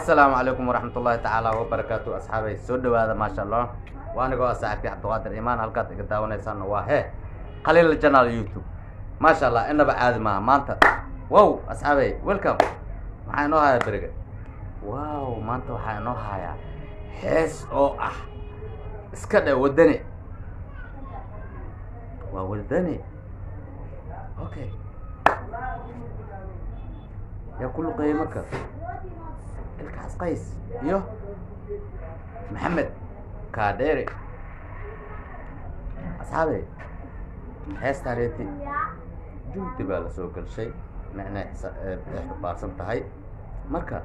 السلام عليكم ورحمة الله تعالى وبركاته أصحابي سود هذا ما شاء الله وأنا قاعد أساعدك عبد القادر إيمان هالقط قدامنا يسان واه قليل الجنال اليوتيوب ما شاء الله إنه بعد ما أنت واو أصحابي ويلكم معانا هاي برجع واو ما أنت وحنا هاي حس أو اسكده ودني وولدني أوكي يا كل قيمك الكاس قيس يو محمد كاديري أصحابي حيث تاريتي جوتي بالا سوق الشيء معنا بارسم تهي مركا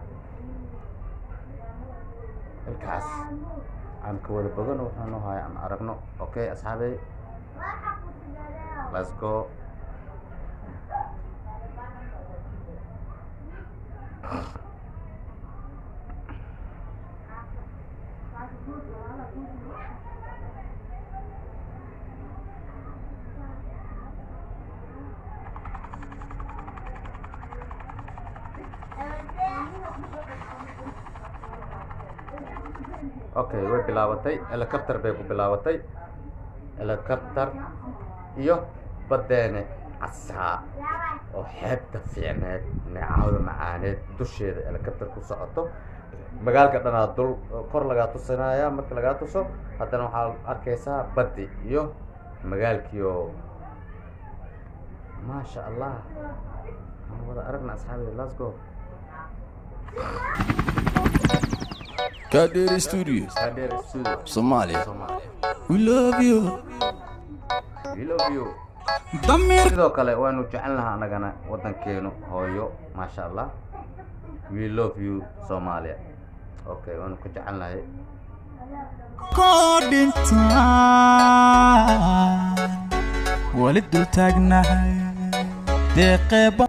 الكاس عم كود بدن وحنا هاي عم عرقنا أوكي أصحابي let's go اوكي way bilaabatay helicopter bay ku bilaabatay helicopter iyo badeene asaa oo xeebta fiicneed neecawda macaaneed dusheeda helicopter ku socoto magaalka dhanaa dul kor laga tusinaya marka laga tuso haddana waxaa arkaysaa badi iyo magaalkiyo ma sha Allah aan wada aragna asxaabi let's go Kaderi Studios, Somalia. We love you. We love you. sidoo kale waanu jecelnahay anagana wadankeenu hooyo ma sha Allah we love you Somalia okay waanu ku jecelnahay Kodinta walid dul taagnahay deeqeba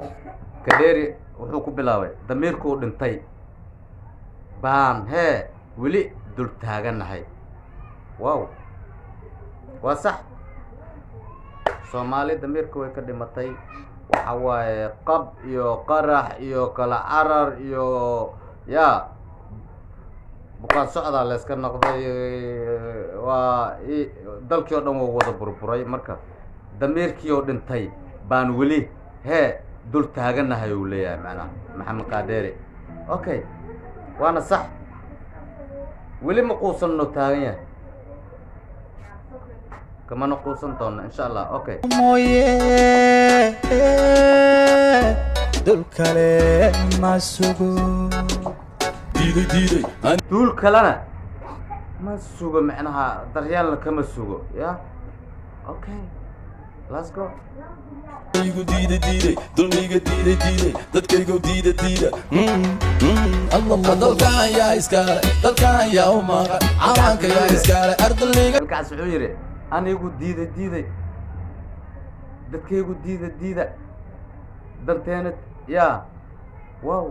Kaderi wuxuu ku bilaabay damiirku dhintay baan weli dul taaganahay wow waa sax Soomaali damiirku way ka dhimatay waxa waaye qab iyo qarax iyo kala carar iyo ya bukaan socda la iska noqday waa dalkii oo dhan wada burburay marka damiirkii oo dhintay baan weli dul taaganahay uu leeyahay macnaha Maxamed Qaadere okay وانا صح ولي مقوصن تاغيا كما نقوصن طن ان شاء الله اوكي دول كله ما سوغو ديدي دول كلنا ما سوغو معناها دريال كما سوغو يا اوكي let's go يقول ديدي دولميقة ديدي dadkaygu diida الله dalkaan yaa iskale dalkaan yaa u maqan calanka yaa iskale ardayga halkaas wuxuu yiri anigu diiday dadkaygu diida danteena ya wow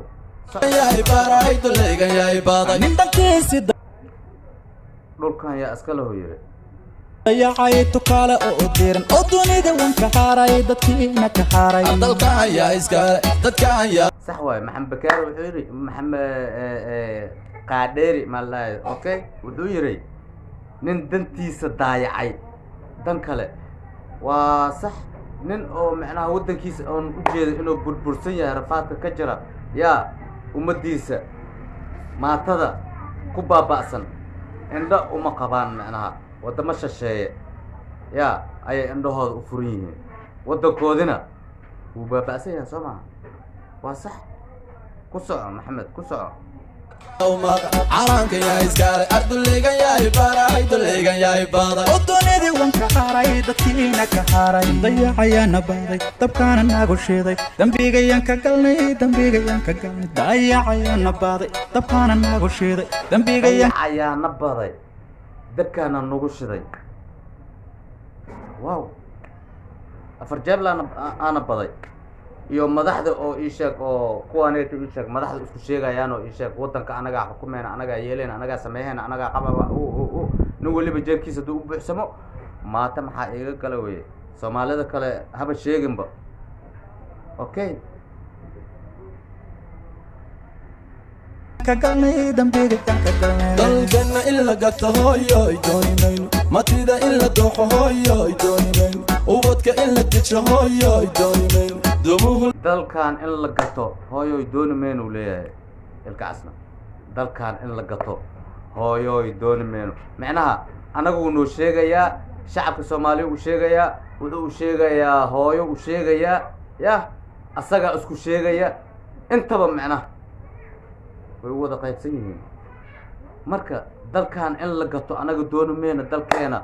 yaa ibaray daleyga yaa ibaaday nindankiisi dhulkan yaa iskale hoo yiri يا عيتو كاله او ديرن او دونيدا وانك حاراي ددكينا كحاراي دلكان يا اسكال ددكان يا صح واي محمد بكار wuxuu yiri maxamed qaaderi malay okay wuxuu yiri nin dantiisa daayacay dan kale waa sax nin oo macnaha wadankiisa oo u jeedo inuu burbursan yahay rafaadka ka jira ya umadiisa maatada ku baaba'san indha uma qabaan macnaha wadama shasheeye ya ay indhahooda u furan yihiin wadankoodina uu baaba'san yahay Soomaa waa sax ku soco Maxamed ku soco calanka yaa iskale ardayga yaa ibaray daleyga yaa ibaaday wadonidi wanka xaray dadkiina ka xaray dayacayana baaday dabkaana nagu shiiday dambigayan ka galnay dayacayana baaday dabkaana nagu shiiday dayacayana baaday dabkaana nagu shiday wow afar jeebla ana baday iyo madaxda oo ii sheeg oo kuwaneeto ii sheeg madaxda isku sheegayaan oo ii sheeg wadanka anaga xukumeena anaga yeeleen anaga sameeyeen anaga qababa nin waliba jeebkiisa duu u buuxsamo maata maxaa iiga kala weey Soomaalida kale haba sheeginba okay galnay dambiga yaan ka galnay dalkana in la gato hooyoy dooni mayno matida in la dooxo hooyoy dooni mayno ubadka in la dejo hooyoy dooni mayno dumuhu dalkan in la gato hooyoy dooni mayno uu leeyahay ilkaasna dalkan in la gato hooyoy dooni mayno macnaha anagu uu noo sheegayaa shacabka Soomaaliya uu sheegayaa wuxuu sheegayaa hooyo uu sheegayaa ya asaga isku sheegaya intaba macnaha way wada qaybsan yihiin marka dalkan in la gato anaga dooni mayno dalkeena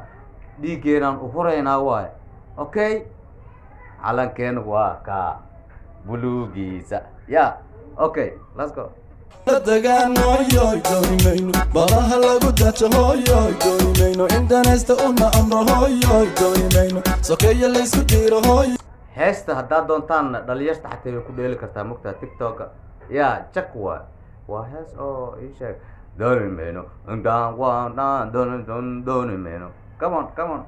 dhiigeenan u horeynaa waay okay calankeena waa ka buluugiisa ya okay let's go dagaan hooyoy dooni mayno badaha lagu dajo hooyoy dooni mayno intanesta una amro hooyoy dooni mayno sokeeya laysku diiro hooy heesta haddaad doontaan dhalinyarta xataa way ku dheeli kartaa mugtaa tiktoka ya jak waa hees oo ii sheeg dooni mayno indaan waanaan dooni mayno come on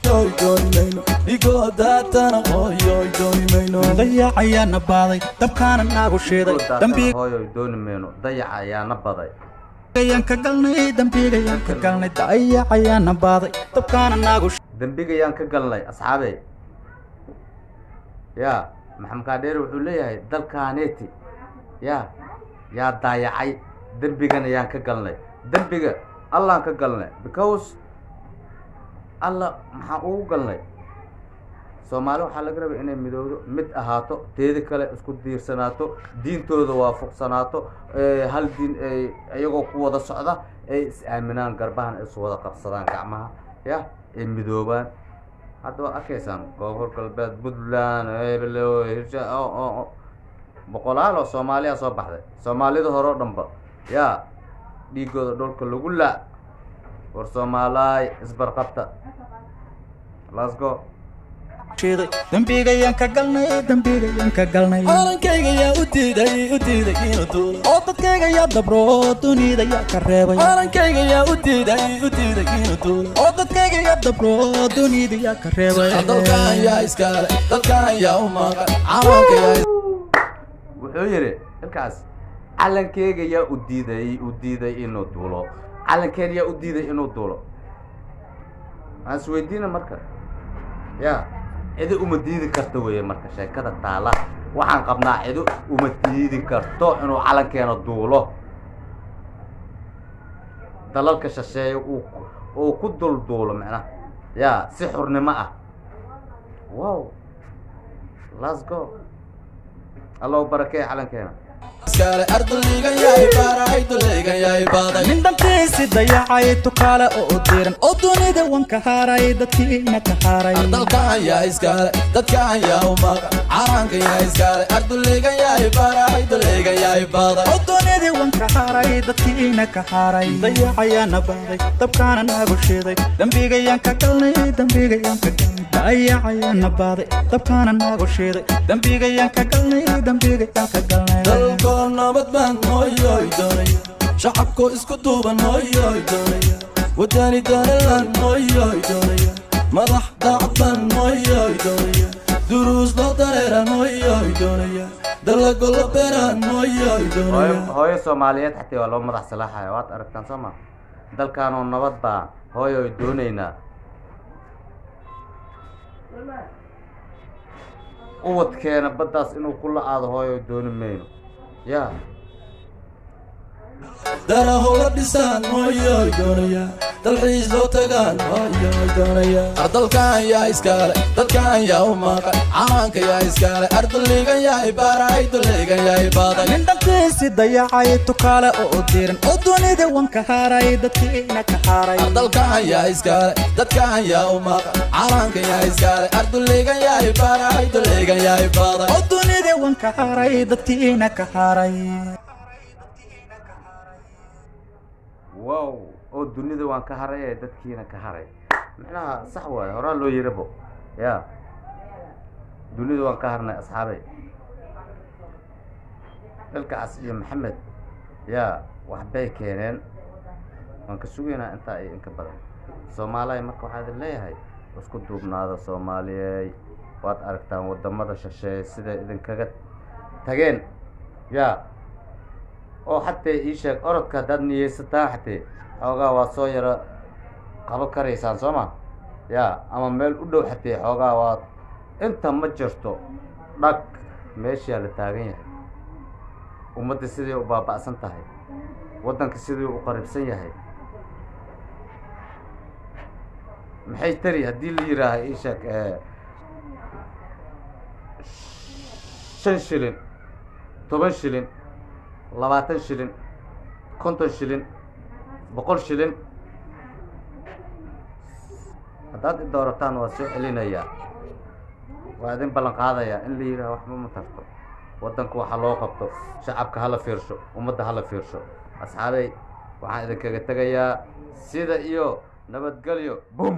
hooyoy dooni mayno igoo daatana hooyoy dooni mayno dayacayaana baaday dabkaana naagu sheeday dambiga hooyoy dooni mayno dayaca ayaana baday yaan ka galnay dambiga yaan ka galnay dayacayaana baaday dabkaana naagu dambiga yaan ka galnay asxaabey ya maxamed kaadheer wuxuu leeyahay dalkaaneeti yaa daayacay dembigana yaan ka galnay dembiga allaan ka galnay because alla maxaa ugu galnay Soomaali waxaa laga rabaa inay midowdo mid ahaato teeda kale isku diirsanaato diintooda waafaqsanaato hal diin ayagoo ku wada socda ay is aaminaan garbahan is wada qabsadaan gacmaha ay midoobaan hadda waa arkaysaan koonfur galbeed Puntland boqolaal oo Soomaaliya soo baxday Soomaalida hore oo dhanba dhiigooda dhulka lagu laa war Soomaaliya isbarqabta let's go sheeday dambiga yaan ka galnay dambiga yaan ka galnay calankayga yaa u diiday inuu duulo oo dadkayga yaa dabro dunida yaa ka reebay calankayga yaa u diiday inuu duulo oo dadkayga yaa dabro dunida yaa ka reebay dalkan yaa iskale dalkan yaa u maqan calanka yaa wuxuu yiri halkaas calankayga yaa u diiday inuu duulo calankayga yaa u diiday inuu duulo aan isweydiina marka cido uma diidi karto weeye marka sheekada taala waxaan qabnaa cido uma diidi karto inuu calankeena duulo dalalka shisheeye uu ku duulo macnaha si xurnimo ah wow let's go allahu barakeeyo calankeena iskale ardaygan yahay baarahay dulaygan yahay baaday min dantiisi dayacay tukaale oo diiran oo dunida wanka haray dadkiina ka haray dalkan yaa iskale dadkan yaa u maqan calanka yaa iskale ardaygan yahay baarahay dulaygan yahay baaday oo dunida wanka haray dadkiina ka haray dayacayaana baaday dabkaana naagu sheeday dambiga yaan ka galnay dambiga yaan ka galnay dayacayaana baaday dabkaana naagu sheeday dambiga yaan ka galnay dambiga yaan ka galnay nabad baan hooyoy doonaya shacabkoo isku duuban hooyoy doonaya wadani danalan hooyoy doonaya madax daacad baan hooyoy doonaya duruus loo dareeran hooyoy doonaya dalago la beeraan hooyoy doonaya hooyo Soomaaliyeed xataa waa loo madax salaaxaya waad aragtaan Soomaa dalkan oo nabad baa hooyoy doonaynaa uwadkeena baddaas inuu ku la-aado hooyoy dooni mayno daraho la dhisaan hooyoy doonaya dalxiis loo tagaan hooyoy doonaya dalkan yaa iskale dadkan yaa u maqan calanka yaa iskale ardaygan yahay baarahay dulaygan yahay baaday min dantiisi dayacay tukaale oo diiran oo dunida wanka haray dadkiina ka haray dalkan yaa iskale dadkan yaa u maqan calanka yaa iskale ardaygan yahay baarahay dulaygan yahay baaday oo dunida wanka haray dadkiina ka haray wow oo dunida waan ka haray ee dadkiina ka haray macnaha sax waay horaa loo yirabo dunida waan ka harnay asxaabay dalkaas iyo maxamed waxbay keeneen waan ka sugaynaa intaa iyo inka badan Soomaaliya marka waxaad leeyahay isku duubnaada Soomaaliyeey waad aragtaan wadamada shisheeye sida idinkaga tageen oo xatee ii sheeg orodka haddaad niyeysataan xatee xoogaa waa soo yaro qabo karaysaan soo ma yaa ama meel u dhow xatee xoogaa waad inta ma jirto dhag meeshaa la taagan yahay ummadda sidii u baaba'san tahay waddanka sidii u qaribsan yahay maxay tari haddii la yidhaaha ii sheeg 5 shilin 10 shilin 20 shilin 50 shilin 100 shilin haddaad i doorataan waa soo celinayaa waa idin ballan qaadayaa in la yidhaha waxba ma tarto waddanka waxa loo qabto shacabka hala fiirsho ummadda hala fiirsho asxaabey waxaan idinkaga tegayaa sida iyo nabadgelyo bum